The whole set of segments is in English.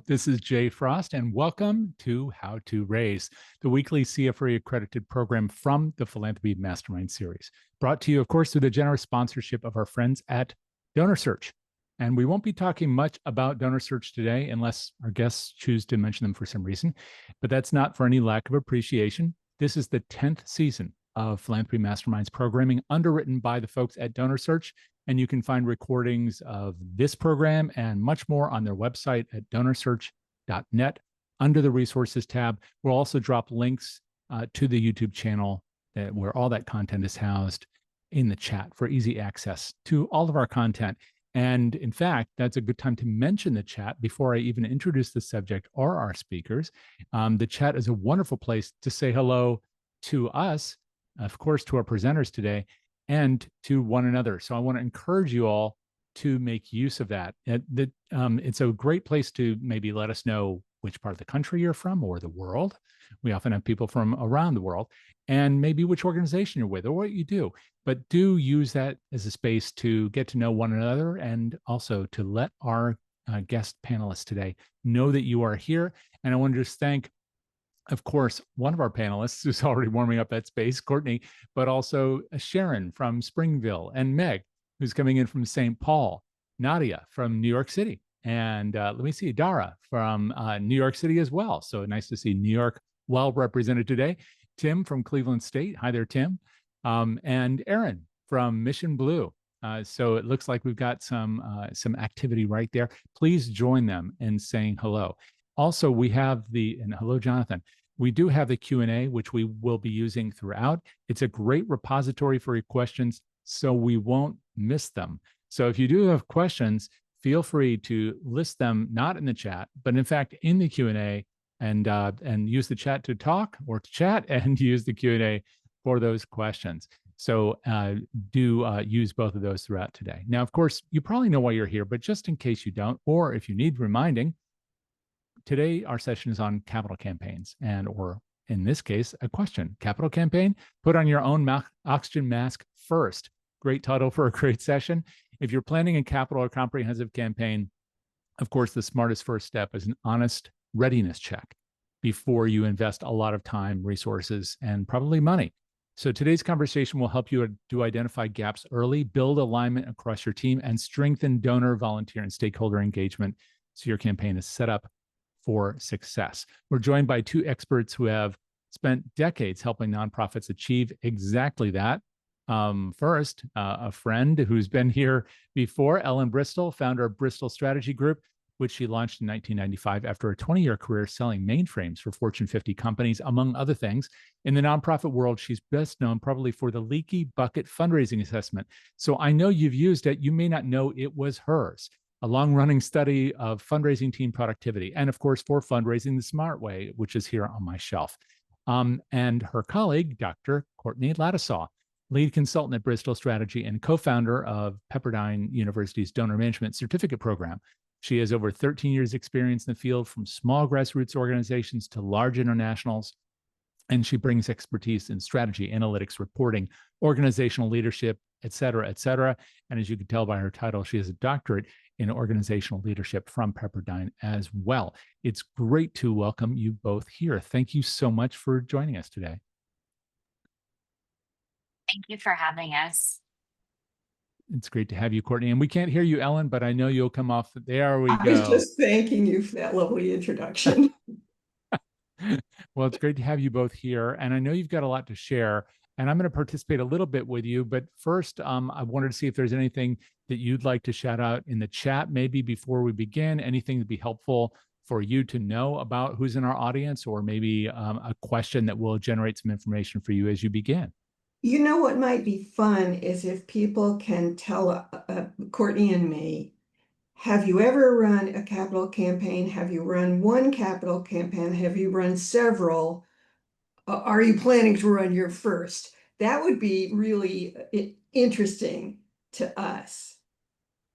This is Jay Frost, and welcome to How to Raise, the weekly CFRE accredited program from the Philanthropy Mastermind series, brought to you, of course, through the generous sponsorship of our friends at DonorSearch. And we won't be talking much about DonorSearch today unless our guests choose to mention them for some reason, but that's not for any lack of appreciation. This is the 10th season of Philanthropy Masterminds programming underwritten by the folks at DonorSearch. And you can find recordings of this program and much more on their website at donorsearch.net under the resources tab. We'll also drop links to the YouTube channel where all that content is housed in the chat for easy access to all of our content. And in fact, that's a good time to mention the chat before I even introduce the subject or our speakers. The chat is a wonderful place to say hello to us, of course, to our presenters today, and to one another. So I want to encourage you all to make use of that. It's a great place to maybe let us know which part of the country you're from or the world. We often have people from around the world, and maybe which organization you're with or what you do. But do use that as a space to get to know one another and also to let our guest panelists today know that you are here. And I want to just thank, of course, one of our panelists who's already warming up that space, Courtney, but also Sharon from Springville, and Meg, who's coming in from St. Paul, Nadia from New York City, and let me see, Dara from New York City as well. So nice to see New York well represented today. Tim from Cleveland State. Hi there, Tim. And Aaron from Mission Blue. So it looks like we've got some activity right there. Please join them in saying hello. Also, we have and hello, Jonathan. We do have the Q&A, which we will be using throughout. It's a great repository for your questions, so we won't miss them. So if you do have questions, feel free to list them, not in the chat, but in fact, in the Q&A, and use the chat to talk or to chat and use the Q&A for those questions. So do use both of those throughout today. Now, of course, you probably know why you're here, but just in case you don't, or if you need reminding, today, our session is on capital campaigns or in this case, a question. Capital campaign, put on your own oxygen mask first. Great title for a great session. If you're planning a capital or comprehensive campaign, of course, the smartest first step is an honest readiness check before you invest a lot of time, resources, and probably money. So today's conversation will help you to identify gaps early, build alignment across your team, and strengthen donor, volunteer, and stakeholder engagement so your campaign is set up for success. We're joined by two experts who have spent decades helping nonprofits achieve exactly that. First, a friend who's been here before, Ellen Bristol, founder of Bristol Strategy Group, which she launched in 1995 after a 20-year career selling mainframes for Fortune 50 companies, among other things. In the nonprofit world, she's best known probably for the leaky bucket fundraising assessment. So I know you've used it. You may not know it was hers. A long-running study of fundraising team productivity, and of course, for fundraising the smart way, which is here on my shelf. And her colleague, Dr. Courtney Laddusaw, lead consultant at Bristol Strategy and co-founder of Pepperdine University's Donor Management Certificate Program. She has over 13 years experience in the field, from small grassroots organizations to large internationals. And she brings expertise in strategy, analytics, reporting, organizational leadership, et cetera, et cetera. And as you can tell by her title, she has a doctorate in organizational leadership from Pepperdine as well. It's great to welcome you both here. Thank you so much for joining us today. Thank you for having us. It's great to have you, Courtney. And we can't hear you, Ellen, but I know you'll come off. There we go. I was just thanking you for that lovely introduction. Well, it's great to have you both here. And I know you've got a lot to share. And I'm going to participate a little bit with you. But first, I wanted to see if there's anything that you'd like to shout out in the chat, maybe before we begin, anything that'd be helpful for you to know about who's in our audience, or maybe a question that will generate some information for you as you begin. You know what might be fun is if people can tell Courtney and me, have you ever run a capital campaign? Have you run one capital campaign? Have you run several? Are you planning to run your first? That would be really interesting to us.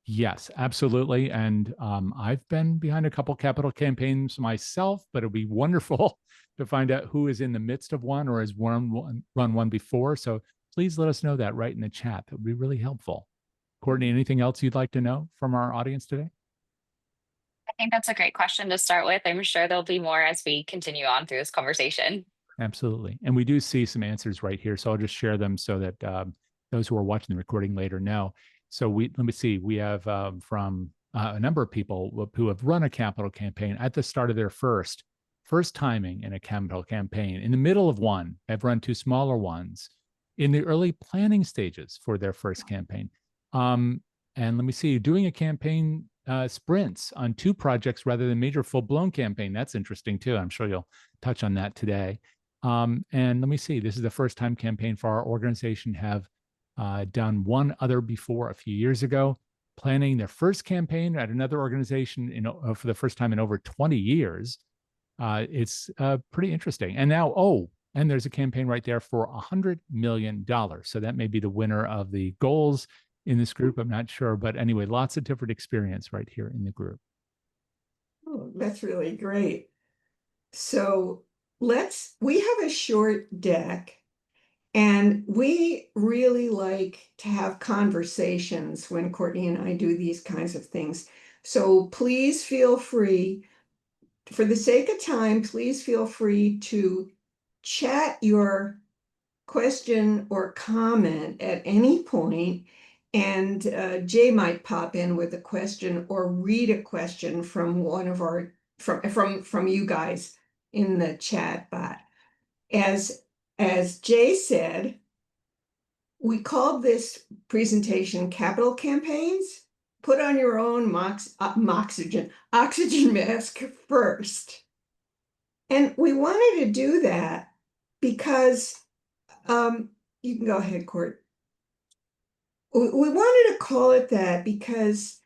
Yes, absolutely. And I've been behind a couple capital campaigns myself, but it'd be wonderful to find out who is in the midst of one or has run one before. So please let us know that right in the chat. That would be really helpful. Courtney, anything else you'd like to know from our audience today? I think that's a great question to start with. I'm sure there'll be more as we continue on through this conversation. Absolutely. And we do see some answers right here. So I'll just share them so that those who are watching the recording later know. So let me see, we have from a number of people who have run a capital campaign at the start of their first timing in a capital campaign, in the middle of one, have run two smaller ones, in the early planning stages for their first campaign. And let me see, doing a campaign sprints on two projects rather than major full-blown campaign. That's interesting too. I'm sure you'll touch on that today. And let me see, this is the first time campaign for our organization, have done one other before a few years ago, planning their first campaign at another organization for the first time in over 20 years. It's pretty interesting. And now, and there's a campaign right there for $100 million. So that may be the winner of the goals in this group. I'm not sure. But anyway, lots of different experience right here in the group. Oh, that's really great. So we have a short deck, and we really like to have conversations when Courtney and I do these kinds of things. So please feel free, for the sake of time, please feel free to chat your question or comment at any point, and Jay might pop in with a question or read a question from one of our from you guys in the chat bot. As Jay said, we called this presentation Capital Campaigns. Put on your own oxygen mask first. And we wanted to do that because, you can go ahead, Court. We wanted to call it that because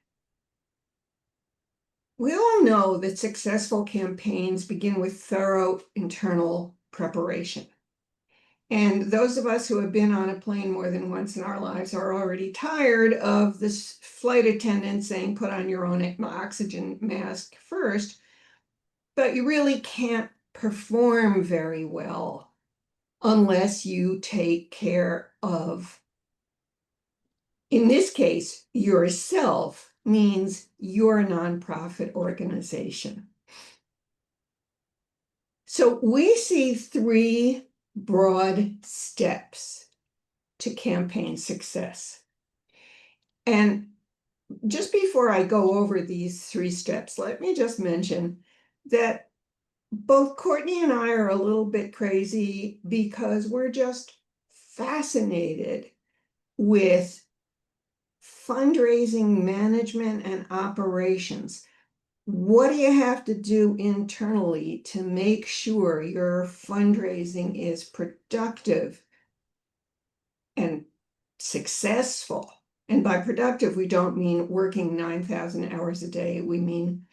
we all know that successful campaigns begin with thorough internal preparation. And those of us who have been on a plane more than once in our lives are already tired of this flight attendant saying, put on your own oxygen mask first. But you really can't perform very well unless you take care of, in this case, yourself, means your nonprofit organization. So we see three broad steps to campaign success. And just before I go over these three steps, let me just mention that both Courtney and I are a little bit crazy because we're just fascinated with fundraising management and operations. What do you have to do internally to make sure your fundraising is productive and successful? And by productive, we don't mean working 9,000 hours a day. We mean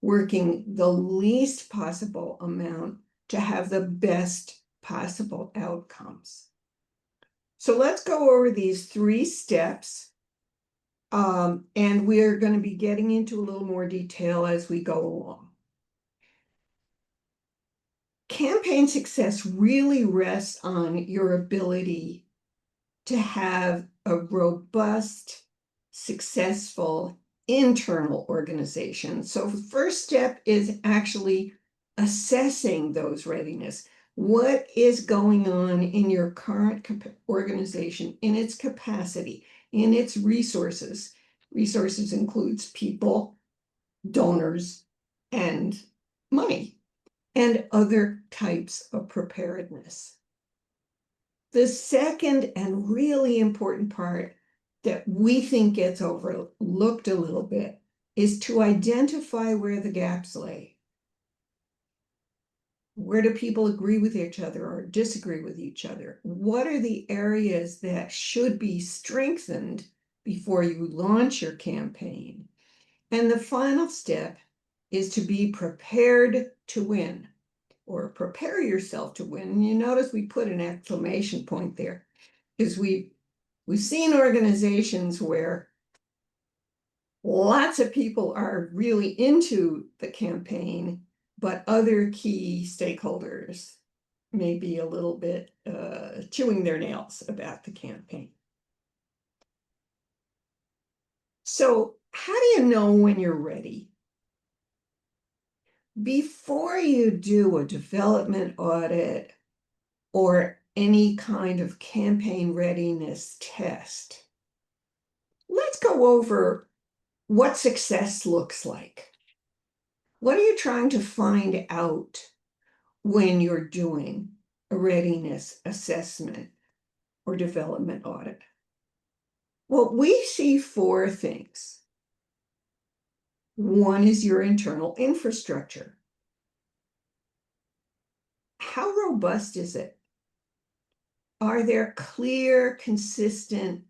working the least possible amount to have the best possible outcomes. So let's go over these three steps. And we're going to be getting into a little more detail as we go along. Campaign success really rests on your ability to have a robust, successful internal organization. So the first step is actually assessing those readiness. What is going on in your current organization, in its capacity, in its resources? Resources includes people, donors, and money, and other types of preparedness. The second and really important part that we think gets overlooked a little bit is to identify where the gaps lay. Where do people agree with each other or disagree with each other? What are the areas that should be strengthened before you launch your campaign? And the final step is to be prepared to win, or prepare yourself to win. And you notice we put an exclamation point there, because we've seen organizations where lots of people are really into the campaign, but other key stakeholders may be a little bit chewing their nails about the campaign. So how do you know when you're ready? before you do a development audit or any kind of campaign readiness test, let's go over what success looks like. What are you trying to find out when you're doing a readiness assessment or development audit? Well, we see four things. One is your internal infrastructure. How robust is it? Are there clear, consistent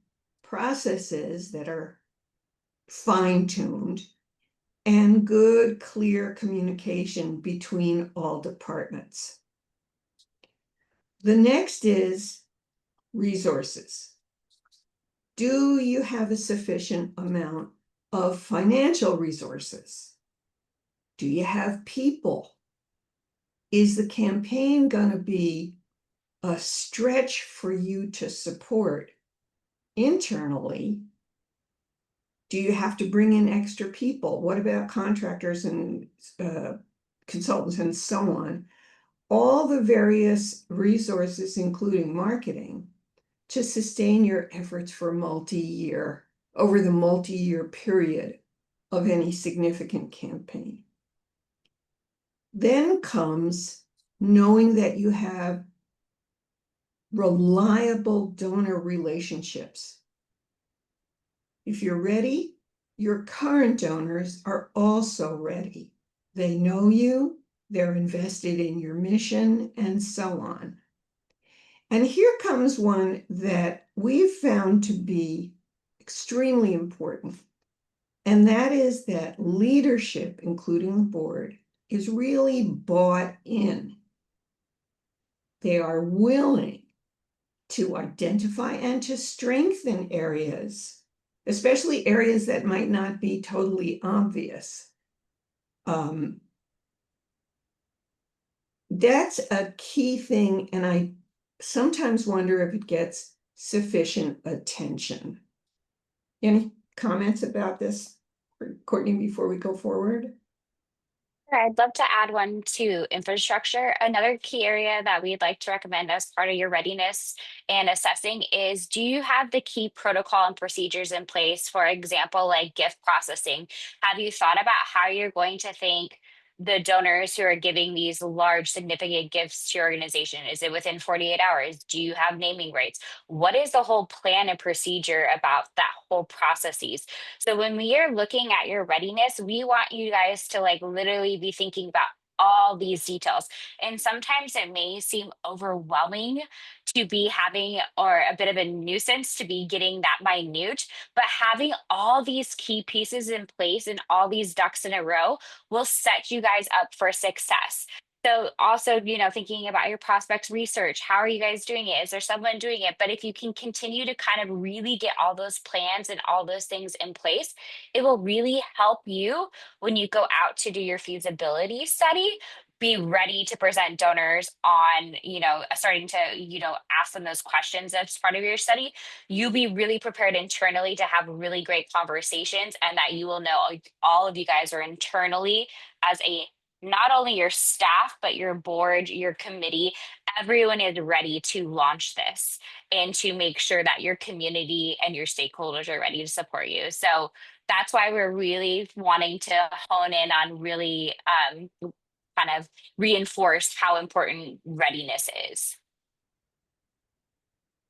processes that are fine-tuned and good, clear communication between all departments? The next is resources. Do you have a sufficient amount of financial resources? Do you have people? Is the campaign going to be a stretch for you to support internally? Do you have to bring in extra people? What about contractors and consultants and so on? All the various resources, including marketing, to sustain your efforts for over the multi-year period of any significant campaign. Then comes knowing that you have reliable donor relationships. If you're ready, your current donors are also ready. They know you, they're invested in your mission, and so on. And here comes one that we've found to be extremely important, and that is that leadership, including the board, is really bought in. They are willing to identify and to strengthen areas, especially areas that might not be totally obvious. That's a key thing, and I sometimes wonder if it gets sufficient attention. Any comments about this, Courtney, before we go forward? I'd love to add one to infrastructure. Another key area that we'd like to recommend as part of your readiness and assessing is, do you have the key protocol and procedures in place? For example, like gift processing. Have you thought about how you're going to thank the donors who are giving these large, significant gifts to your organization? Is it within 48 hours? Do you have naming rights? What is the whole plan and procedure about that whole processes? So when we are looking at your readiness, we want you guys to like literally be thinking about all these details. And sometimes it may seem overwhelming to be having, or a bit of a nuisance to be getting that minute, but having all these key pieces in place and all these ducks in a row will set you guys up for success. So also, thinking about your prospects research, how are you guys doing it? Is there someone doing it? But if you can continue to kind of really get all those plans and all those things in place, it will really help you when you go out to do your feasibility study, be ready to present donors on, starting to, ask them those questions as part of your study. You'll be really prepared internally to have really great conversations, and that you will know all of you guys are internally as a not only your staff, but your board, your committee, everyone is ready to launch this and to make sure that your community and your stakeholders are ready to support you. So that's why we're really wanting to hone in on really kind of reinforce how important readiness is.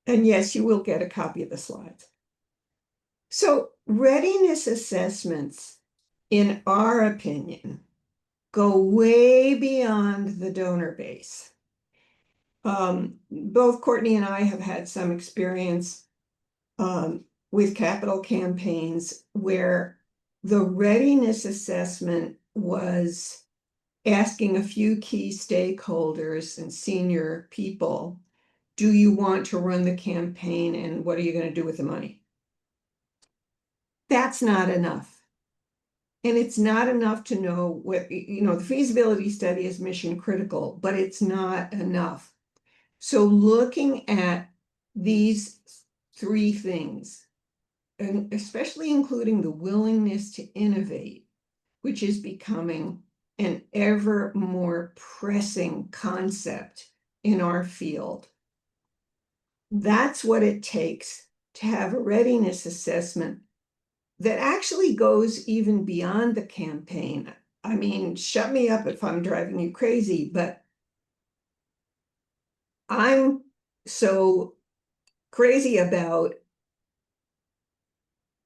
And yes, you will get a copy of the slides. So readiness assessments, in our opinion, go way beyond the donor base. Both Courtney and I have had some experience with capital campaigns where the readiness assessment was asking a few key stakeholders and senior people, do you want to run the campaign and what are you going to do with the money? That's not enough. And it's not enough to know what, the feasibility study is mission critical, but it's not enough. So looking at these three things, and especially including the willingness to innovate, which is becoming an ever more pressing concept in our field. That's what it takes to have a readiness assessment that actually goes even beyond the campaign. I mean, shut me up if I'm driving you crazy, but I'm so crazy about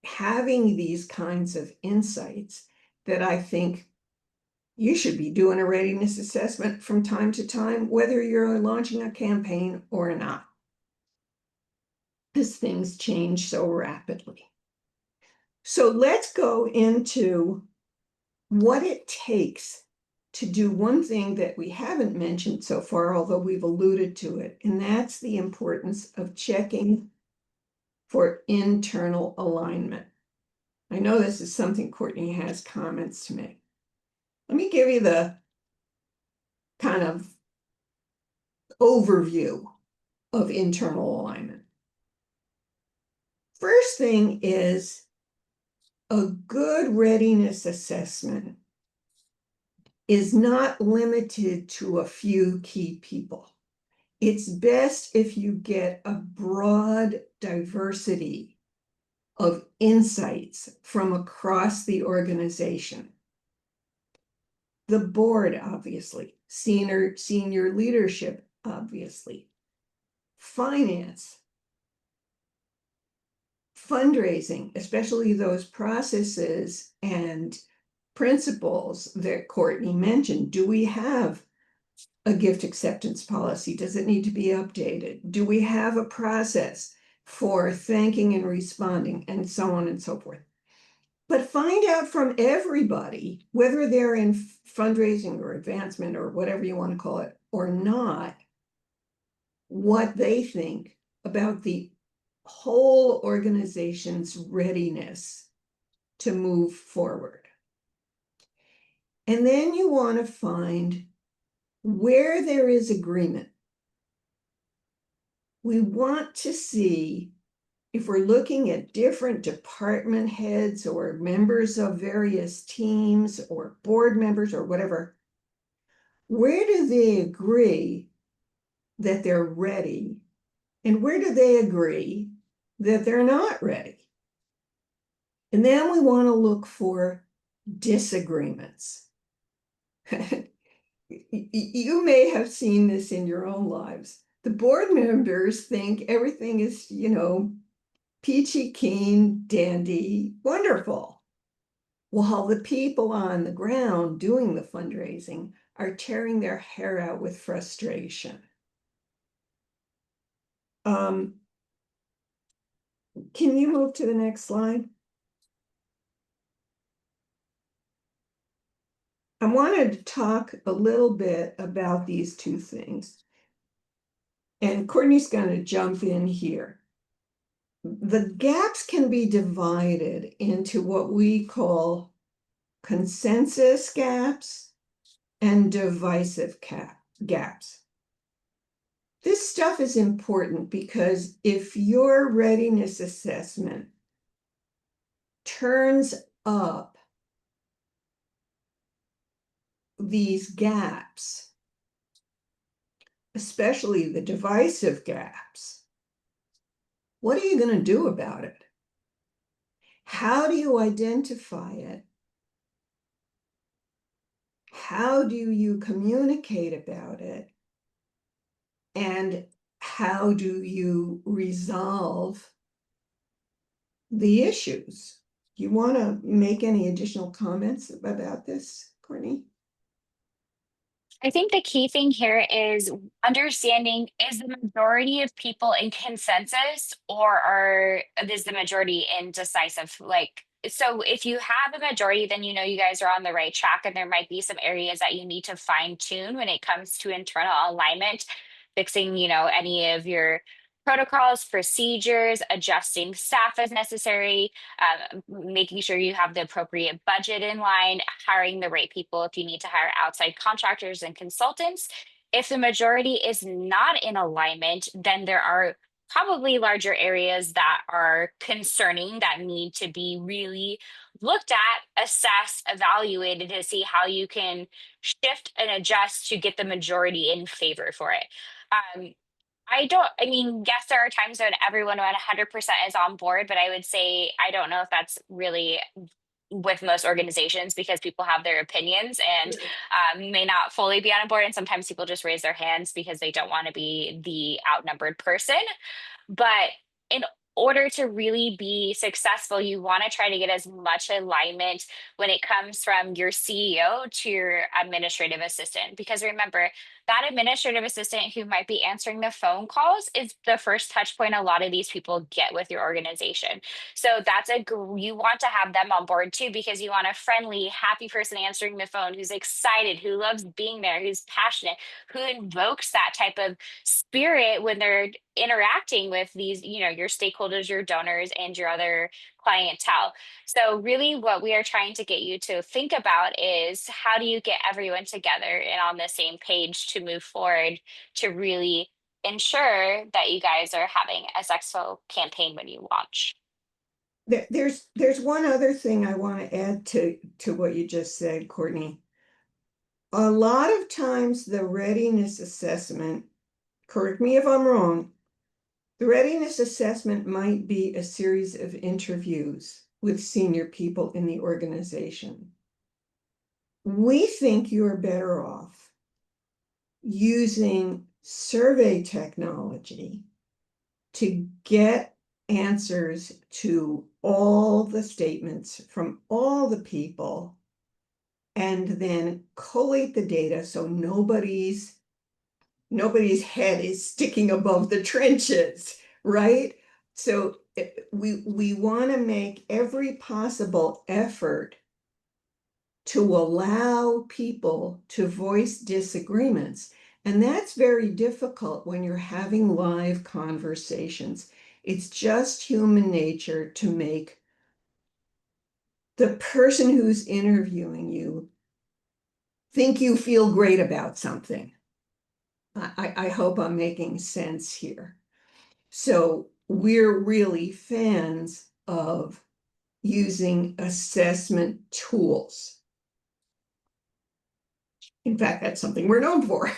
having these kinds of insights that I think you should be doing a readiness assessment from time to time, whether you're launching a campaign or not, because things change so rapidly. So let's go into what it takes to do one thing that we haven't mentioned so far, although we've alluded to it, and that's the importance of checking for internal alignment. I know this is something Courtney has comments to make. Let me give you the kind of overview of internal alignment. First thing is a good readiness assessment is not limited to a few key people. It's best if you get a broad diversity of insights from across the organization. The board, obviously, senior leadership, obviously, finance, fundraising, especially those processes and principles that Courtney mentioned. Do we have a gift acceptance policy? Does it need to be updated? Do we have a process for thanking and responding, and so on and so forth? But find out from everybody, whether they're in fundraising or advancement or whatever you want to call it or not, what they think about the whole organization's readiness to move forward. And then you want to find where there is agreement. We want to see, if we're looking at different department heads or members of various teams or board members or whatever, where do they agree that they're ready? And where do they agree that they're not ready? And then we want to look for disagreements. You may have seen this in your own lives. The board members think everything is, peachy keen, dandy, wonderful. While the people on the ground doing the fundraising are tearing their hair out with frustration. Can you move to the next slide? I wanted to talk a little bit about these two things. And Courtney's going to jump in here. The gaps can be divided into what we call consensus gaps and divisive gaps. This stuff is important because if your readiness assessment turns up these gaps, especially the divisive gaps, what are you going to do about it? How do you identify it? How do you communicate about it? And how do you resolve the issues? Do you want to make any additional comments about this, Courtney? I think the key thing here is understanding, is the majority of people in consensus, or is the majority indecisive? So if you have a majority, then you guys are on the right track, and there might be some areas that you need to fine tune when it comes to internal alignment, fixing, any of your protocols, procedures, adjusting staff as necessary, making sure you have the appropriate budget in line, hiring the right people if you need to hire outside contractors and consultants. If the majority is not in alignment, then there are probably larger areas that are concerning that need to be really looked at, assessed, evaluated to see how you can shift and adjust to get the majority in favor for it. Um, I mean, yes, there are times when everyone 100% is on board, but I would say I don't know if that's really with most organizations because people have their opinions and may not fully be on board. And sometimes people just raise their hands because they don't want to be the outnumbered person. But in order to really be successful, you want to try to get as much alignment when it comes from your CEO to your administrative assistant. Because remember, that administrative assistant who might be answering the phone calls is the first touch point a lot of these people get with your organization. So that's you want to have them on board too, because you want a friendly, happy person answering the phone who's excited, who loves being there, who's passionate, who invokes that type of spirit when they're interacting with these, your stakeholders, your donors, and your other clientele. So really what we are trying to get you to think about is how do you get everyone together and on the same page to move forward to really ensure that you guys are having a successful campaign when you launch. There's one other thing I want to add to what you just said, Courtney. A lot of times the readiness assessment, correct me if I'm wrong, the readiness assessment might be a series of interviews with senior people in the organization. We think you're better off using survey technology to get answers to all the statements from all the people and then collate the data so nobody's head is sticking above the trenches, right? So we want to make every possible effort to allow people to voice disagreements. And that's very difficult when you're having live conversations. It's just human nature to make the person who's interviewing you think you feel great about something. I hope I'm making sense here. So we're really fans of using assessment tools. In fact, that's something we're known for.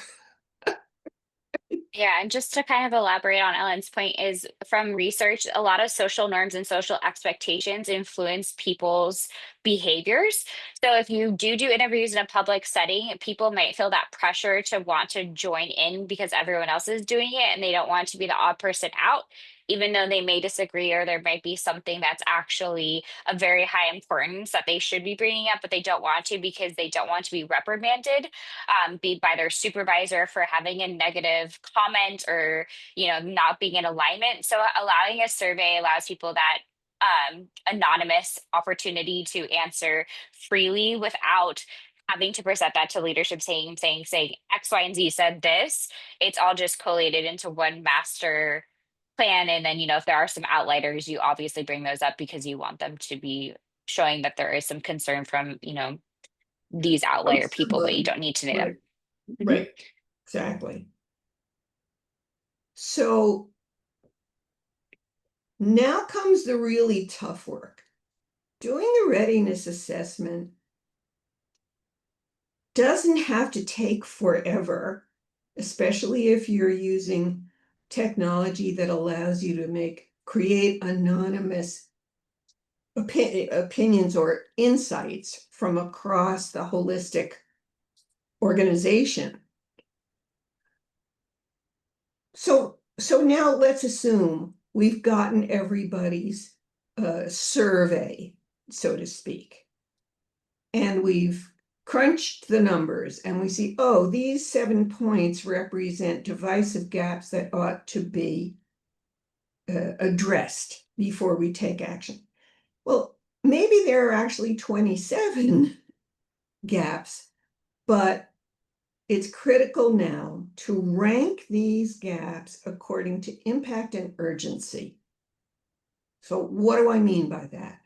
Yeah, and just to kind of elaborate on Ellen's point is from research, a lot of social norms and social expectations influence people's behaviors. So if you do interviews in a public setting, people might feel that pressure to want to join in because everyone else is doing it and they don't want to be the odd person out, even though they may disagree or there might be something that's actually of very high importance that they should be bringing up, but they don't want to because they don't want to be reprimanded be by their supervisor for having a negative comment or not being in alignment. So allowing a survey allows people that anonymous opportunity to answer freely without having to present that to leadership saying X, Y, and Z said this. It's all just collated into one master plan. And then, if there are some outliers, you obviously bring those up because you want them to be showing that there is some concern from, these outlier people, but you don't need to name them. Right, exactly. So now comes the really tough work. Doing the readiness assessment doesn't have to take forever, especially if you're using technology that allows you to create anonymous opinions or insights from across the holistic organization. So now let's assume we've gotten everybody's survey, so to speak, and we've crunched the numbers and we see, oh, these 7 points represent divisive gaps that ought to be addressed before we take action. Well, maybe there are actually 27 gaps, but it's critical now to rank these gaps according to impact and urgency. So what do I mean by that?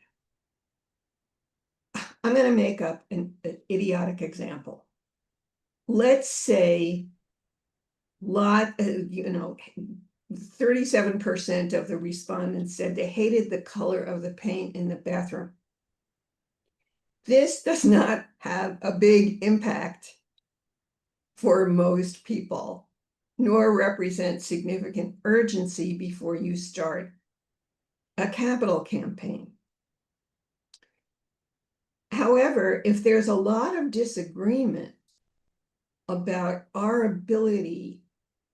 I'm going to make up an idiotic example. Let's say 37% of the respondents said they hated the color of the paint in the bathroom. This does not have a big impact for most people, nor represent significant urgency before you start a capital campaign. However, if there's a lot of disagreement about our ability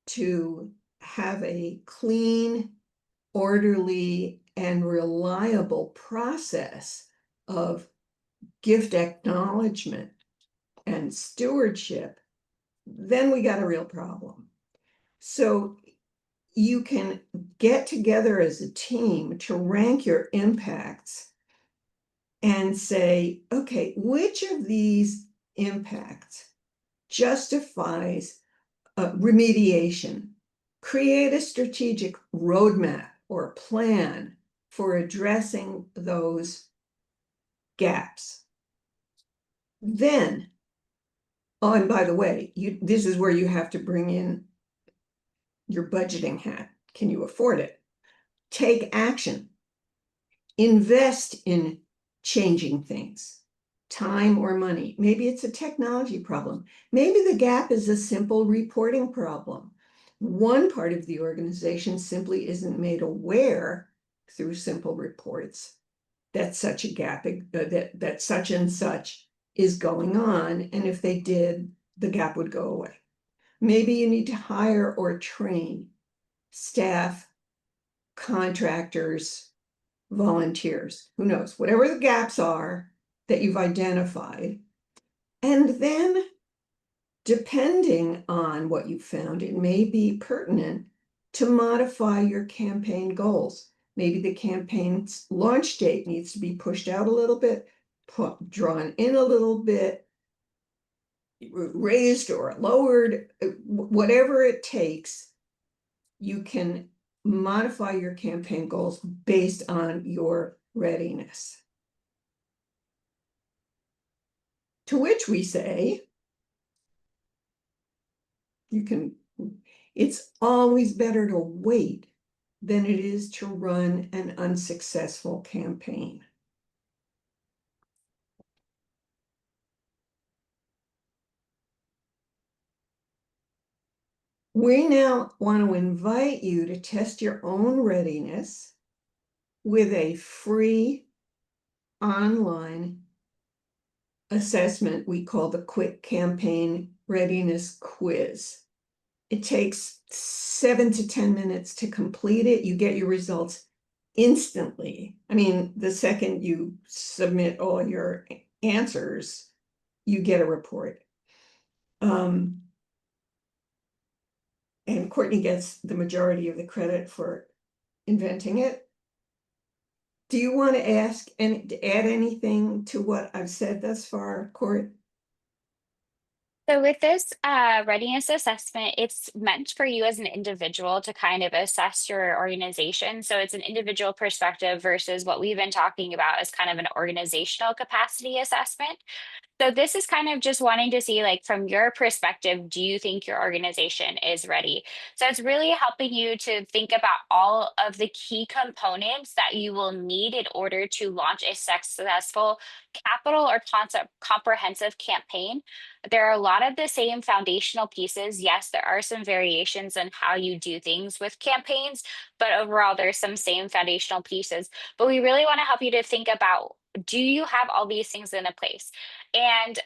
to have a clean, orderly, and reliable process of gift acknowledgement and stewardship, then we got a real problem. So you can get together as a team to rank your impacts and say, okay, which of these impacts justifies remediation? Create a strategic roadmap or plan for addressing those gaps. Then, oh, and by the way, this is where you have to bring in your budgeting hat. Can you afford it? Take action. Invest in changing things, time or money. Maybe it's a technology problem. Maybe the gap is a simple reporting problem. One part of the organization simply isn't made aware through simple reports that such a gap, that such and such is going on. And if they did, the gap would go away. Maybe you need to hire or train staff, contractors, volunteers, who knows, whatever the gaps are that you've identified. And then, depending on what you found, it may be pertinent to modify your campaign goals. Maybe the campaign's launch date needs to be pushed out a little bit, drawn in a little bit, raised or lowered, whatever it takes. You can modify your campaign goals based on your readiness. To which we say, it's always better to wait than it is to run an unsuccessful campaign. We now want to invite you to test your own readiness with a free online assessment we call the Quick Campaign Readiness Quiz. It takes 7 to 10 minutes to complete it. You get your results instantly. I mean, the second you submit all your answers, you get a report. And Courtney gets the majority of the credit for inventing it. Do you want to ask and add anything to what I've said thus far, Court? So with this readiness assessment, it's meant for you as an individual to kind of assess your organization. So it's an individual perspective versus what we've been talking about as kind of an organizational capacity assessment. So this is kind of just wanting to see, like, from your perspective, do you think your organization is ready? So it's really helping you to think about all of the key components that you will need in order to launch a successful capital or concept comprehensive campaign. There are a lot of the same foundational pieces. Yes, there are some variations in how you do things with campaigns, but overall, there's some same foundational pieces. But we really want to help you to think about, do you have all these things in a place? And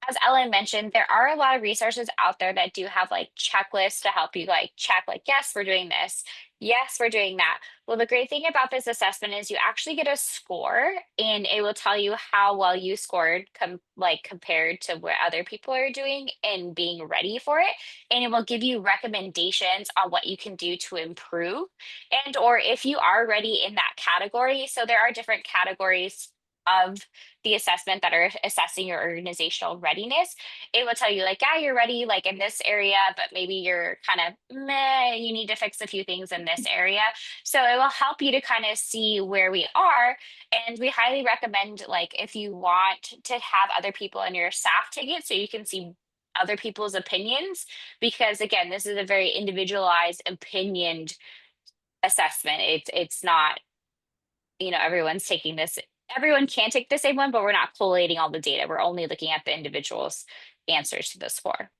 as Ellen mentioned, there are a lot of resources out there that do have like checklists to help you like check, like, yes, we're doing this. Yes, we're doing that. Well, the great thing about this assessment is you actually get a score and it will tell you how well you scored compared to what other people are doing and being ready for it. And it will give you recommendations on what you can do to improve, and or if you are ready in that category. So there are different categories of the assessment that are assessing your organizational readiness. It will tell you, like, yeah, you're ready, like, in this area, but maybe you're kind of meh, you need to fix a few things in this area. So it will help you to kind of see where we are. And we highly recommend, like, if you want to have other people in your staff take it so you can see other people's opinions, because again, this is a very individualized, opinioned assessment. It's not, everyone's taking this. Everyone can take the same one, but we're not collating all the data. We're only looking at the individual's answers to the score.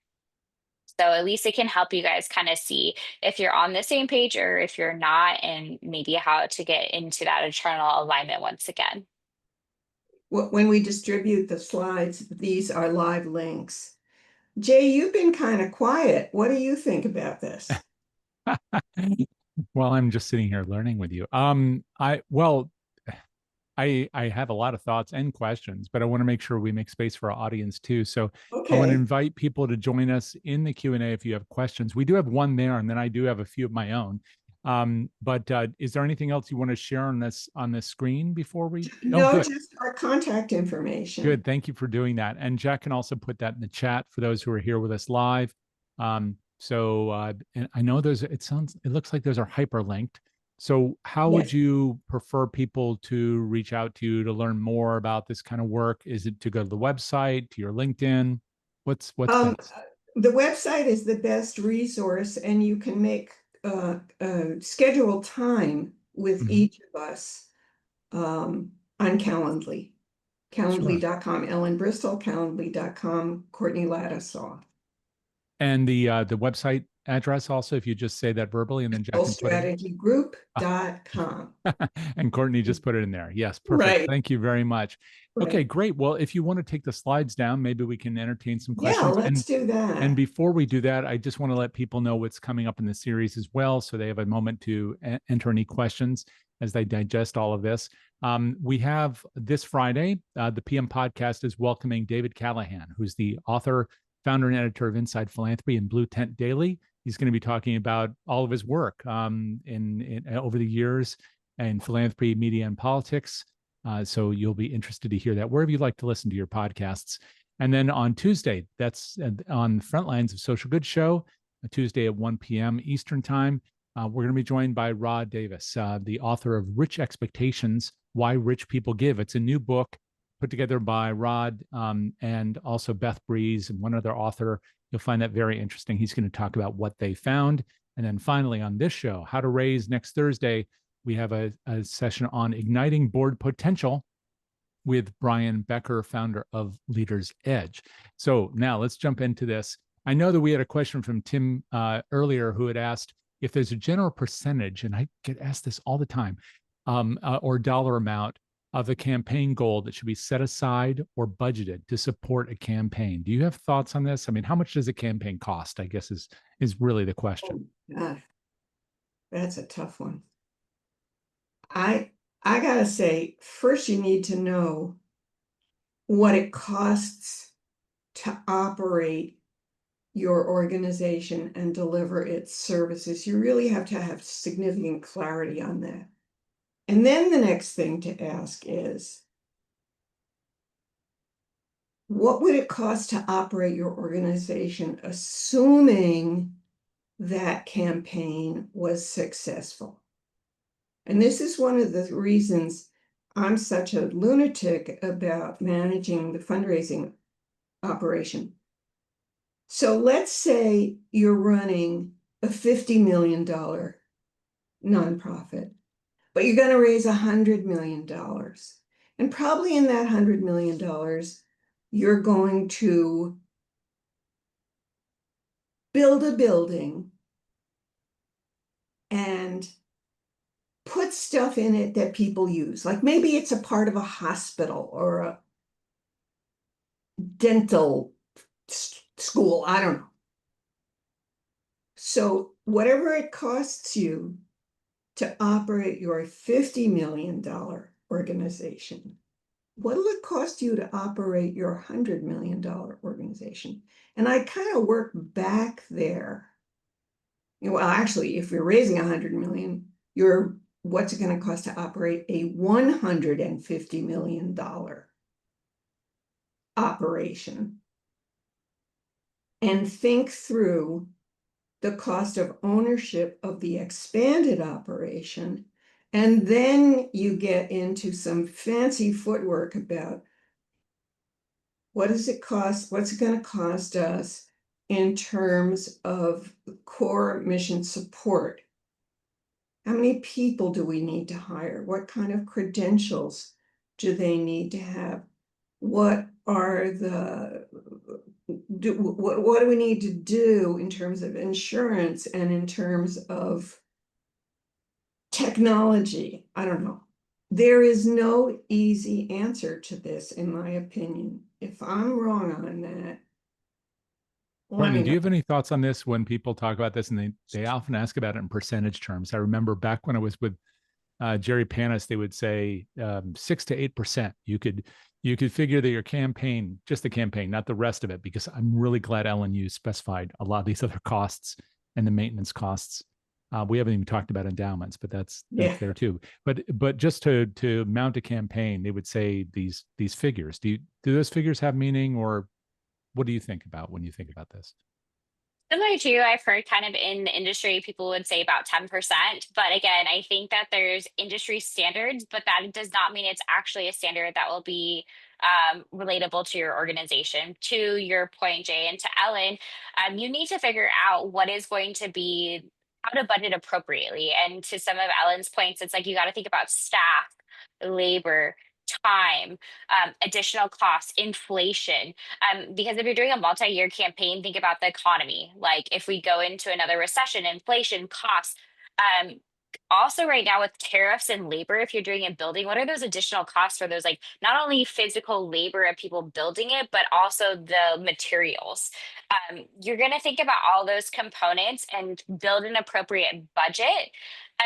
So at least it can help you guys kind of see if you're on the same page or if you're not, and maybe how to get into that eternal alignment once again. When we distribute the slides, these are live links. Jay, you've been kind of quiet. What do you think about this? Well, I'm just sitting here learning with you. I have a lot of thoughts and questions, but I want to make sure we make space for our audience too. So I want to Okay. invite people to join us in the Q&A if you have questions. We do have one there, and then I do have a few of my own. But is there anything else you want to share on this screen before we? No, Good. just our contact information. Good. Thank you for doing that. And Jack can also put that in the chat for those who are here with us live. And I know it looks like those are hyperlinked. So how would Yes. you prefer people to reach out to you to learn more about this kind of work? Is it to go to the website, to your LinkedIn? What's best? The website is the best resource, and you can make schedule time with Mhm. each of us on Calendly. Calendly.com, Ellen Bristol, Calendly.com, Courtney Laddusaw. And the website address also, if you just say that verbally, and then Jack can put it. Strategygroup.com. And Courtney just put it in there. Yes, perfect. Right. Thank you very much. Okay, Right. great. Well, if you want to take the slides down, maybe we can entertain some Yeah, questions. let's do that. And before we do that, I just want to let people know what's coming up in the series as well, so they have a moment to enter any questions as they digest all of this. We have this Friday, the PM podcast is welcoming David Callahan, who's the author, founder, and editor of Inside Philanthropy and Blue Tent Daily. He's going to be talking about all of his work in over the years in philanthropy, media, and politics. So you'll be interested to hear that wherever you like to listen to your podcasts. And then on Tuesday, that's on the Front Lines of Social Good show, Tuesday at 1 p.m. Eastern Time. We're going to be joined by Rod Davis, the author of Rich Expectations, Why Rich People Give. It's a new book put together by Rod and also Beth Breeze and one other author. You'll find that very interesting. He's going to talk about what they found. And then finally on this show, How to Raise, next Thursday, we have a session on igniting board potential with Brian Becker, founder of Leaders Edge. So now let's jump into this. I know that we had a question from Tim earlier who had asked if there's a general percentage, and I get asked this all the time, or dollar amount of the campaign goal that should be set aside or budgeted to support a campaign. Do you have thoughts on this? I mean, how much does a campaign cost, I guess is really the question. Oh, God. That's a tough one. I gotta say, first you need to know what it costs to operate your organization and deliver its services. You really have to have significant clarity on that. And then the next thing to ask is, what would it cost to operate your organization, assuming that campaign was successful? And this is one of the reasons I'm such a lunatic about managing the fundraising operation. So let's say you're running a $50 million nonprofit, but you're going to raise $100 million. And probably in that $100 million, you're going to build a building and put stuff in it that people use. Like maybe it's a part of a hospital or a dental school. I don't know. So whatever it costs you to operate your $50 million organization, what will it cost you to operate your $100 million organization? And I kind of work back there. Well, actually, if you're raising 100 million, what's it going to cost to operate a $150 million operation? And think through the cost of ownership of the expanded operation. And then you get into some fancy footwork about what does it cost? What's it going to cost us in terms of core mission support? How many people do we need to hire? What kind of credentials do they need to have? What are what do we need to do in terms of insurance and in terms of technology? I don't know. There is no easy answer to this, in my opinion. If I'm wrong on that, Courtney, do you have any thoughts on this when people talk about this, and they often ask about it in percentage terms? I remember back when I was with Jerry Panis, they would say 6 to 8%. You could figure that your campaign, just the campaign, not the rest of it, because I'm really glad, Ellen, you specified a lot of these other costs and the maintenance costs. We haven't even talked about endowments, but that's there too. But just to mount a campaign, they would say these figures. Do those figures have meaning, or what do you think about when you think about this? Similar to you, I've heard kind of in the industry, people would say about 10%. But again, I think that there's industry standards, but that does not mean it's actually a standard that will be relatable to your organization. To your point, Jay, and to Ellen, you need to figure out what is going to be how to budget appropriately. And to some of Ellen's points, it's like you got to think about staff, labor, time, additional costs, inflation. Because if you're doing a multi-year campaign, think about the economy. Like if we go into another recession, inflation, costs. Um, Also, right now with tariffs and labor, if you're doing a building, what are those additional costs for those, like not only physical labor of people building it, but also the materials? You're going to think about all those components and build an appropriate budget.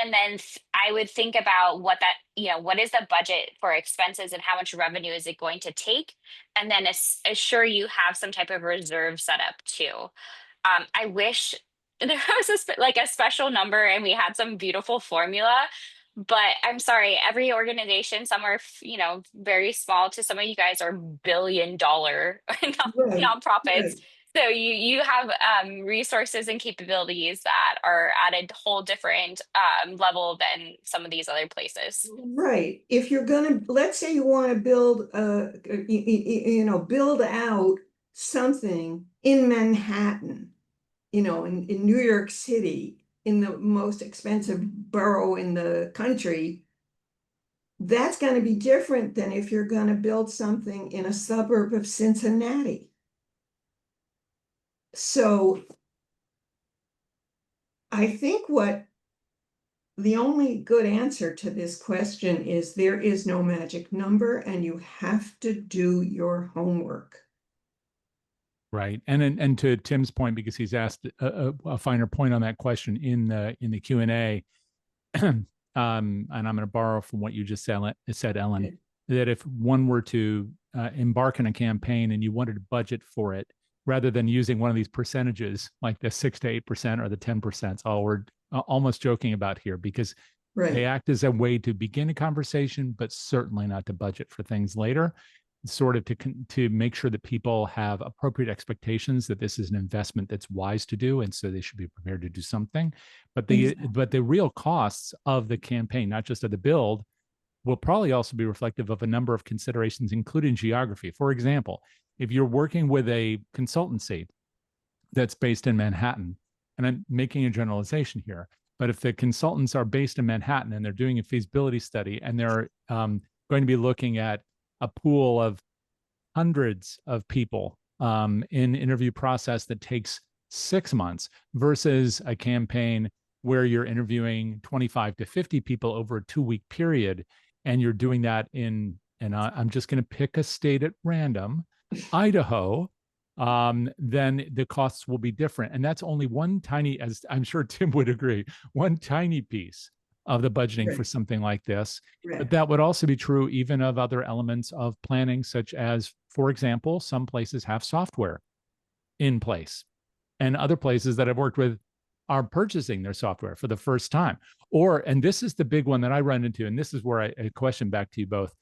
And then I would think about what that, what is the budget for expenses and how much revenue is it going to take? And then assure you have some type of reserve set up too. I wish there was like a special number and we had some beautiful formula, but I'm sorry, every organization, some are, very small, to some of you guys are $1 billion nonprofits. Right. So you have resources and capabilities that are at a whole different level than some of these other places. Right. If you're gonna, let's say you want to build build out something in Manhattan, in New York City, in the most expensive borough in the country, that's going to be different than if you're going to build something in a suburb of Cincinnati. So I think the only good answer to this question is there is no magic number and you have to do your homework. Right. And to Tim's point, because he's asked a finer point on that question in the Q&A, and I'm going to borrow from what you just said, Ellen, that if one were to embark on a campaign and you wanted to budget for it, rather than using one of these percentages like the 6 to 8% or the 10%, all we're almost joking about here, because they act as a way to begin a conversation, but certainly not to budget for things later. Sort of to make sure that people have appropriate expectations that this is an investment that's wise to do, and so they should be prepared to do something. But the real costs of the campaign, not just of the build, will probably also be reflective of a number of considerations, including geography. For example, if you're working with a consultancy that's based in Manhattan, and I'm making a generalization here, but if the consultants are based in Manhattan and they're doing a feasibility study and they're going to be looking at a pool of hundreds of people in interview process that takes 6 months versus a campaign where you're interviewing 25 to 50 people over a 2-week period, and you're doing that and I'm just going to pick a state at random, Idaho, then the costs will be different. And that's only one tiny, as I'm sure Tim would agree, one tiny piece of the budgeting for something like this. But that would also be true even of other elements of planning, such as, for example, some places have software in place, and other places that I've worked with are purchasing their software for the first time. And this is the big one that I run into, and this is where I question back to you both.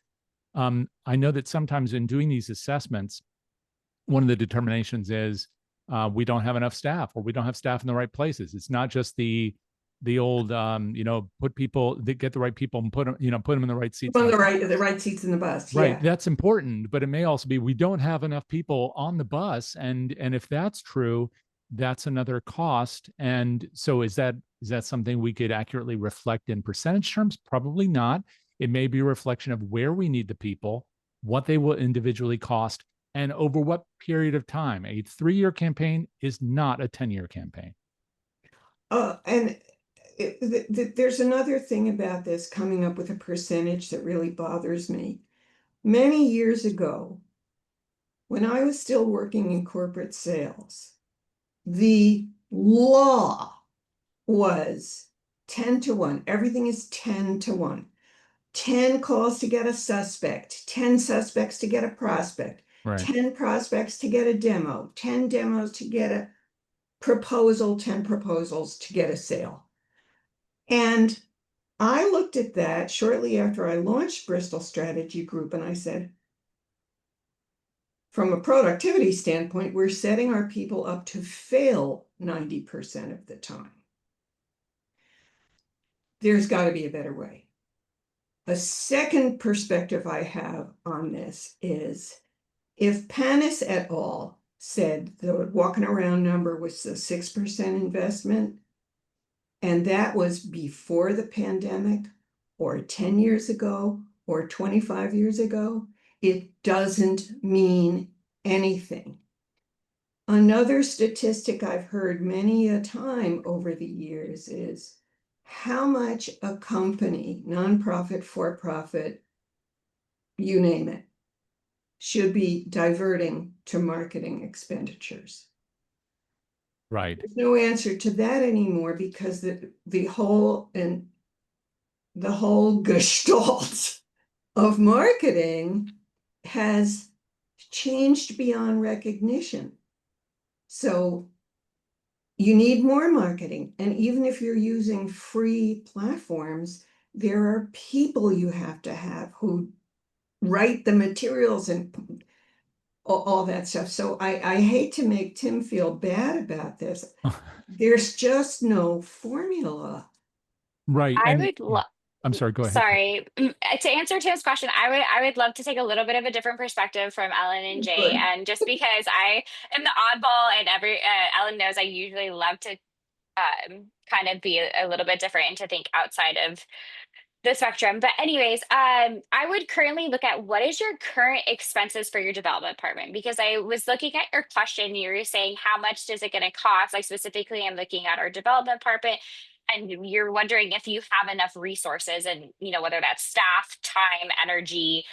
I know that sometimes in doing these assessments, one of the determinations is we don't have enough staff, or we don't have staff in the right places. It's not just the old, get the right people and put them in the right seats. The right seats in the bus. Right. Yeah. That's important, but it may also be we don't have enough people on the bus. And if that's true, that's another cost. And so is that something we could accurately reflect in percentage terms? Probably not. It may be a reflection of where we need the people, what they will individually cost, and over what period of time. A 3-year campaign is not a 10-year campaign. And there's another thing about this coming up with a percentage that really bothers me. Many years ago, when I was still working in corporate sales, the law was 10 to 1. Everything is 10 to 1. 10 calls to get a suspect, 10 suspects to get a prospect, Right. 10 prospects to get a demo, 10 demos to get a proposal, 10 proposals to get a sale. And I looked at that shortly after I launched Bristol Strategy Group, and I said, from a productivity standpoint, we're setting our people up to fail 90% of the time. There's got to be a better way. A second perspective I have on this is, if Panis et al. Said the walking around number was a 6% investment, and that was before the pandemic, or 10 years ago, or 25 years ago, it doesn't mean anything. Another statistic I've heard many a time over the years is how much a company, nonprofit, for-profit, you name it, should be diverting to marketing expenditures. Right. There's no answer to that anymore, because the whole gestalt of marketing has changed beyond recognition. So you need more marketing. And even if you're using free platforms, there are people you have to have who write the materials and all that stuff. So I hate to make Tim feel bad about this. There's just no formula. Right. I And would love, I'm sorry, go ahead. sorry, to answer Tim's question, I would love to take a little bit of a different perspective from Ellen and Jay, Good. and just because I am the oddball, and Ellen knows I usually love to kind of be a little bit different and to think outside of the spectrum. But anyways, I would currently look at what is your current expenses for your development department, because I was looking at your question. You were saying how much is it going to cost? Like specifically, I'm looking at our development department, and you're wondering if you have enough resources, and whether that's staff, time, energy,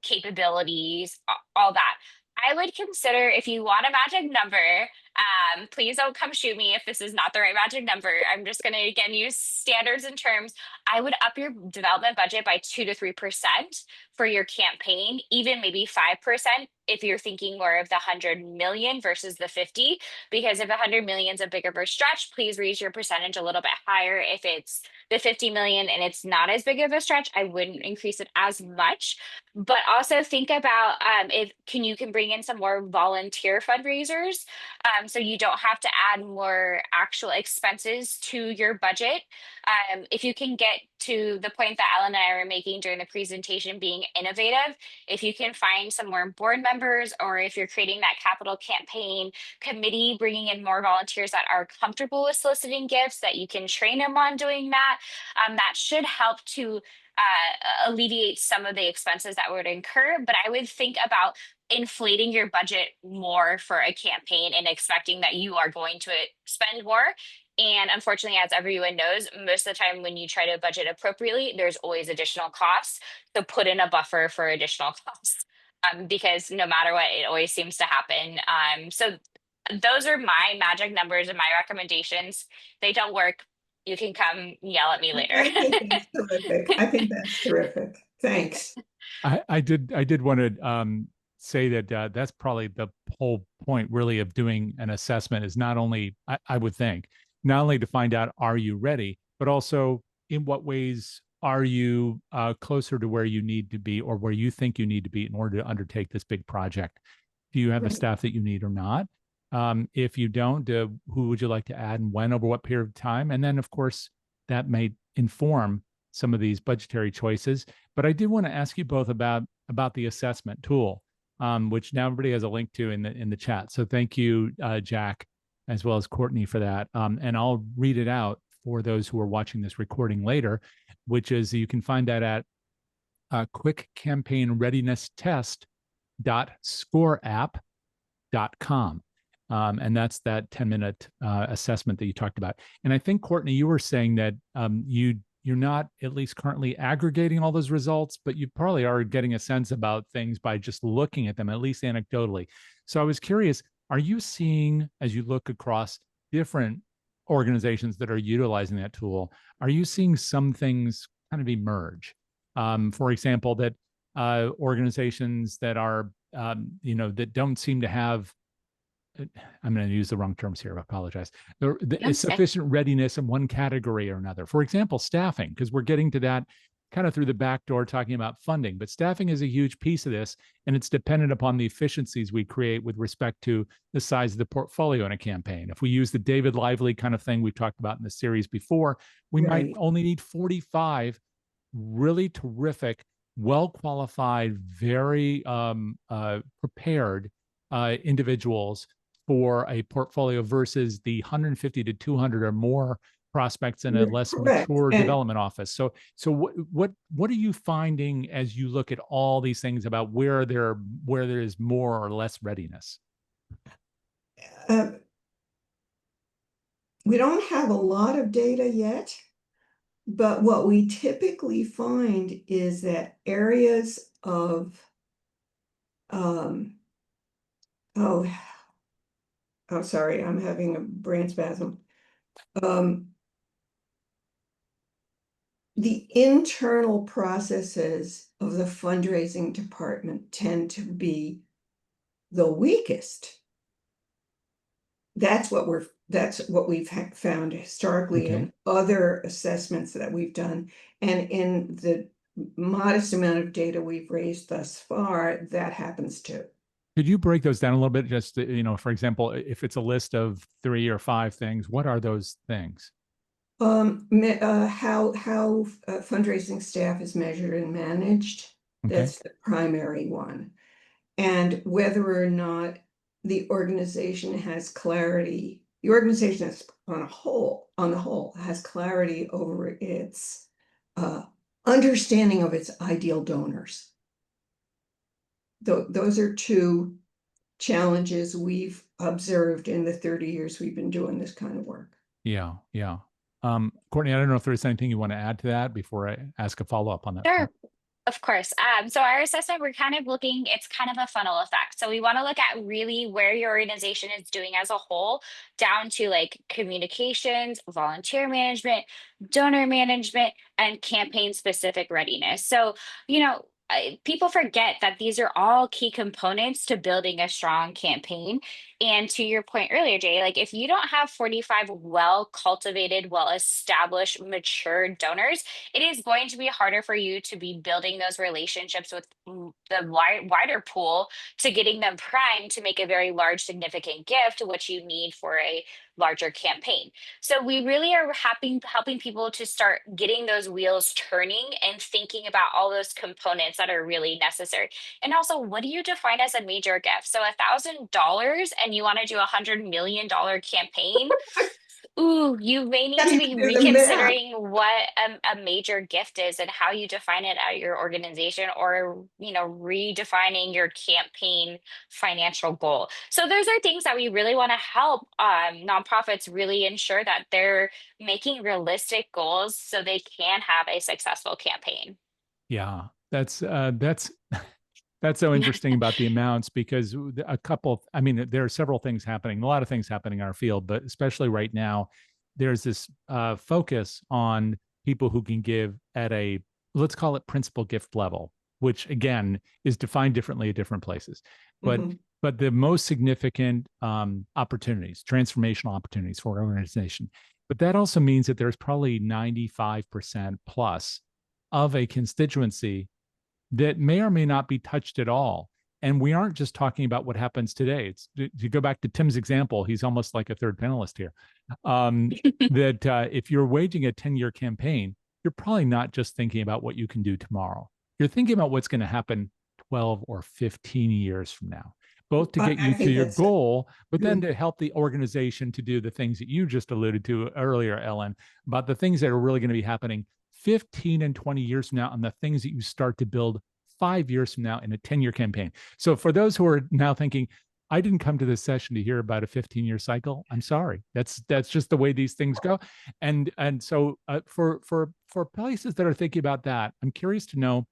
capabilities, all that. I would consider, if you want a magic number, please don't come shoot me if this is not the right magic number. I'm just going to, again, use standards and terms. I would up your development budget by 2 to 3% for your campaign, even maybe 5% if you're thinking more of the 100 million versus the 50. Because if 100 million is a bigger of a stretch, please raise your percentage a little bit higher. If it's the 50 million and it's not as big of a stretch, I wouldn't increase it as much. But also think about if you can bring in some more volunteer fundraisers, so you don't have to add more actual expenses to your budget. If you can get to the point that Ellen and I were making during the presentation, being innovative, if you can find some more board members, or if you're creating that capital campaign committee, bringing in more volunteers that are comfortable with soliciting gifts, that you can train them on doing that, that should help to alleviate some of the expenses that would incur. But I would think about inflating your budget more for a campaign and expecting that you are going to spend more. And unfortunately, as everyone knows, most of the time when you try to budget appropriately, there's always additional costs. So put in a buffer for additional costs, because no matter what, it always seems to happen. So those are my magic numbers and my recommendations. They don't work. You can come yell at me later. I think that's terrific. I think that's terrific. Thanks. I did want to say that that's probably the whole point really of doing an assessment, is not only, I would think, not only to find out, are you ready, but also in what ways are you closer to where you need to be, or where you think you need to be in order to undertake this big project. Do you have the staff that you need or not? If you don't, who would you like to add, and when, over what period of time? And then, of course, that may inform some of these budgetary choices. But I did want to ask you both about the assessment tool, which now everybody has a link to in the chat. So thank you, Jack, as well as Courtney for that. And I'll read it out for those who are watching this recording later, which is you can find that at quick campaign readiness test.scoreapp.com. And that's that 10-minute assessment that you talked about. And I think, Courtney, you were saying that you're not at least currently aggregating all those results, but you probably are getting a sense about things by just looking at them, at least anecdotally. So I was curious, are you seeing, as you look across different organizations that are utilizing that tool, are you seeing some things kind of emerge? For example, that organizations that are, that don't seem to have, I'm going to use the wrong terms here. I apologize. The sufficient readiness in one category or another. For example, staffing, because we're getting to that kind of through the back door talking about funding, but staffing is a huge piece of this, and it's dependent upon the efficiencies we create with respect to the size of the portfolio in a campaign. If we use the David Lively kind of thing we've talked about in the series before, we might only need 45 really terrific, well-qualified, very prepared individuals for a portfolio versus the 150 to 200 or more prospects in a less mature development office. So what are you finding as you look at all these things about where there is more or less readiness? We don't have a lot of data yet, but what we typically find is that areas of sorry, I'm having a brain spasm. The internal processes of the fundraising department tend to be the weakest. That's what we've found historically in other assessments that we've done, and in the modest amount of data we've raised thus far, that happens too. Could you break those down a little bit? Just, for example, if it's a list of 3 or 5 things, what are those things? How fundraising staff is measured and managed. That's the primary one. And whether or not the organization has clarity, the organization has on the whole has clarity over its understanding of its ideal donors. Those are 2 challenges we've observed in the 30 years we've been doing this kind of work. Yeah. Courtney, I don't know if there's anything you want to add to that before I ask a follow-up on that. Sure. Of course. So our assessment, we're kind of looking, it's kind of a funnel effect. So we want to look at really where your organization is doing as a whole, down to like communications, volunteer management, donor management, and campaign specific readiness. So, people forget that these are all key components to building a strong campaign. And to your point earlier, Jay, like if you don't have 45 well cultivated, well established, mature donors, it is going to be harder for you to be building those relationships with the wider pool to getting them primed to make a very large, significant gift, which you need for a larger campaign. So we really are helping people to start getting those wheels turning and thinking about all those components that are really necessary. And also, what do you define as a major gift? So $1,000 and you want to do $100 million campaign. Ooh, you may need to be reconsidering what a major gift is and how you define it at your organization, or redefining your campaign financial goal. So those are things that we really want to help nonprofits really ensure that they're making realistic goals so they can have a successful campaign. Yeah, that's so interesting about the amounts, because there are several things happening, a lot of things happening in our field, but especially right now, there's this focus on people who can give at a, let's call it principal gift level, which again is defined differently at different places. But the most significant opportunities, transformational opportunities for an organization. But that also means that there's probably 95% plus of a constituency that may or may not be touched at all. And we aren't just talking about what happens today. It's to go back to Tim's example, he's almost like a third panelist here. That if you're waging a 10-year campaign, you're probably not just thinking about what you can do tomorrow. You're thinking about what's going to happen 12 or 15 years from now. both to get I you to think your that's goal, but then to help the organization to do the things that you just alluded to earlier, Ellen, about the things that are really going to be happening 15 and 20 years from now, and the things that you start to build 5 years from now in a 10-year campaign. So for those who are now thinking, I didn't come to this session to hear about a 15-year cycle, I'm sorry. That's just the way these things go. And so for places that are thinking about that, I'm curious to know,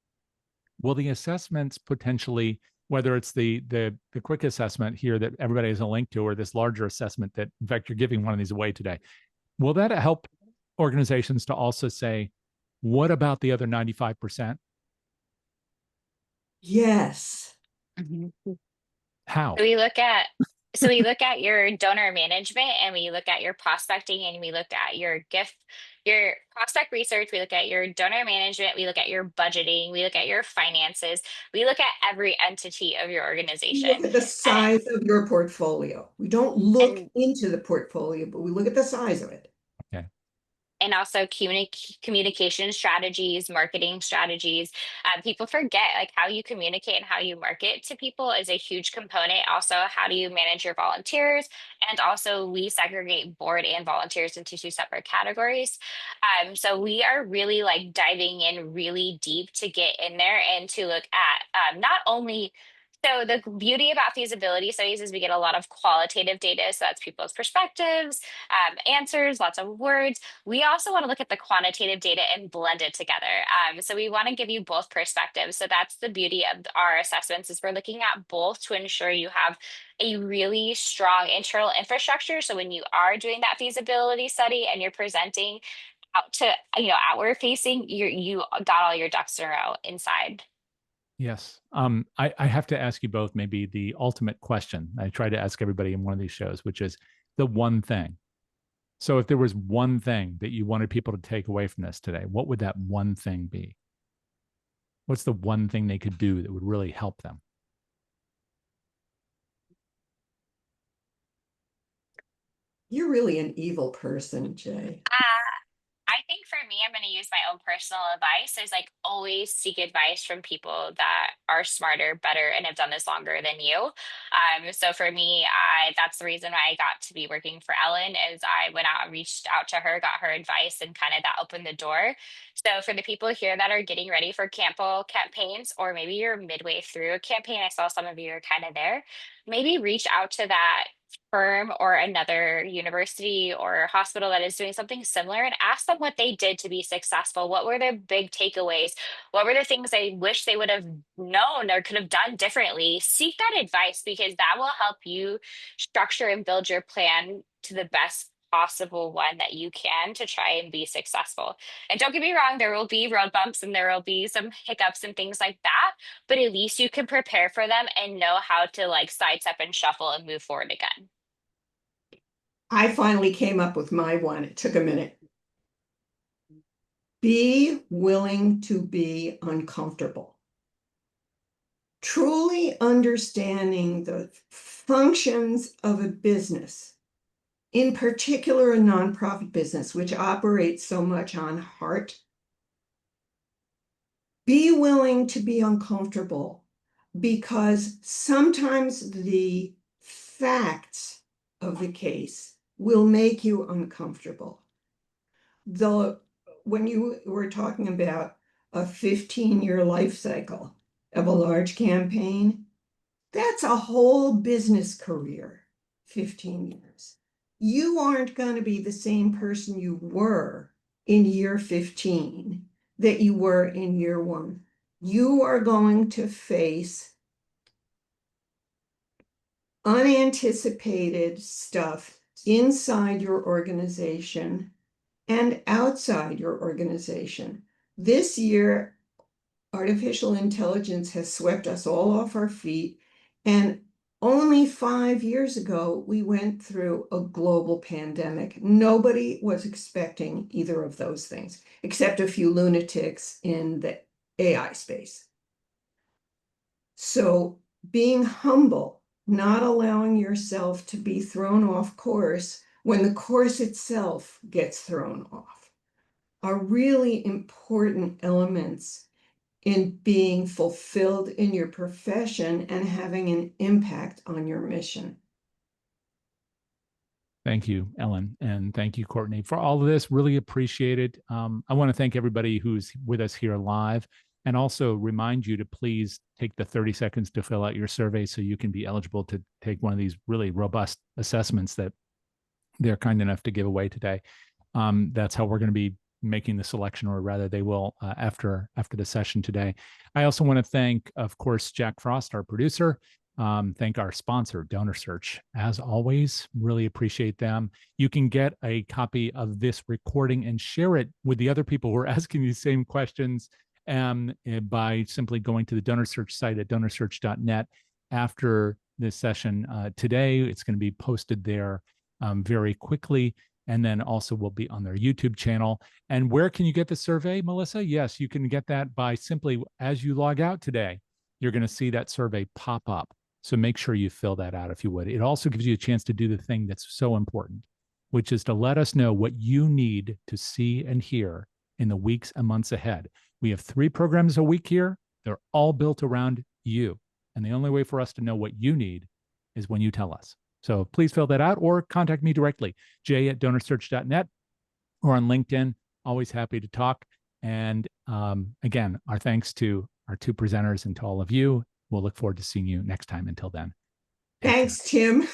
will the assessments potentially, whether it's the quick assessment here that everybody has a link to, or this larger assessment that, in fact, you're giving one of these away today, will that help organizations to also say, what about the other 95%? yes. How? We look at your donor management, and we look at your prospecting, and we look at your your prospect research, we look at your donor management, we look at your budgeting, we look at your finances, we look at every entity of your We organization. look at the size of your portfolio. We don't look And into the portfolio, but we look at the size of it. Okay. and also communication strategies, marketing strategies. People forget like how you communicate and how you market to people is a huge component. Also, how do you manage your volunteers? And also, we segregate board and volunteers into two separate categories. So we are really like diving in really deep to get in there and to look at not only. So the beauty about feasibility studies is we get a lot of qualitative data. So that's people's perspectives, answers, lots of words. We also want to look at the quantitative data and blend it together. So we want to give you both perspectives. So that's the beauty of our assessments is we're looking at both to ensure you have a really strong internal infrastructure. So when you are doing that feasibility study and you're presenting out to, outward facing, you got all your ducks in a row inside. Yes. I have to ask you both maybe the ultimate question I try to ask everybody in one of these shows, which is the one thing. So if there was one thing that you wanted people to take away from this today, what would that one thing be? What's the one thing they could do that would really help them? You're really an evil person, Jay. I think for me, I'm going to use my own personal advice is like always seek advice from people that are smarter, better, and have done this longer than you. So for me, that's the reason why I got to be working for Ellen is I went out and reached out to her, got her advice, and kind of that opened the door. So for the people here that are getting ready for campaigns, or maybe you're midway through a campaign, I saw some of you are kind of there. Maybe reach out to that firm or another university or hospital that is doing something similar and ask them what they did to be successful. What were their big takeaways? What were the things they wish they would have known or could have done differently? Seek that advice because that will help you structure and build your plan to the best possible one that you can to try and be successful. And don't get me wrong, there will be road bumps and there will be some hiccups and things like that, but at least you can prepare for them and know how to like sidestep and shuffle and move forward again. I finally came up with my one. It took a minute. Be willing to be uncomfortable. Truly understanding the functions of a business, in particular a nonprofit business, which operates so much on heart. Be willing to be uncomfortable because sometimes the facts of the case will make you uncomfortable. When you were talking about a 15-year life cycle of a large campaign, that's a whole business career, 15 years. You aren't going to be the same person you were in year 15 that you were in year 1. You are going to face unanticipated stuff inside your organization and outside your organization. This year, artificial intelligence has swept us all off our feet. And only 5 years ago, we went through a global pandemic. Nobody was expecting either of those things, except a few lunatics in the AI space. So being humble, not allowing yourself to be thrown off course when the course itself gets thrown off, are really important elements in being fulfilled in your profession and having an impact on your mission. Thank you, Ellen, and thank you, Courtney, for all of this. Really appreciate it. I want to thank everybody who's with us here live, and also remind you to please take the 30 seconds to fill out your survey so you can be eligible to take one of these really robust assessments that they're kind enough to give away today. That's how we're going to be making the selection, or rather they will after the session today. I also want to thank, of course, Jack Frost, our producer. Thank our sponsor, DonorSearch. As always, really appreciate them. You can get a copy of this recording and share it with the other people who are asking these same questions by simply going to the DonorSearch site at donorsearch.net. After this session today, it's going to be posted there very quickly, and then also will be on their YouTube channel. And where can you get the survey, Melissa? Yes, you can get that by simply, as you log out today, you're going to see that survey pop up. So make sure you fill that out if you would. It also gives you a chance to do the thing that's so important, which is to let us know what you need to see and hear in the weeks and months ahead. We have 3 programs a week here. They're all built around you. And the only way for us to know what you need is when you tell us. So please fill that out or contact me directly, jay@donorsearch.net, or on LinkedIn. Always happy to talk. And again, our thanks to our 2 presenters and to all of you. We'll look forward to seeing you next time. Until then. Thanks, Tim.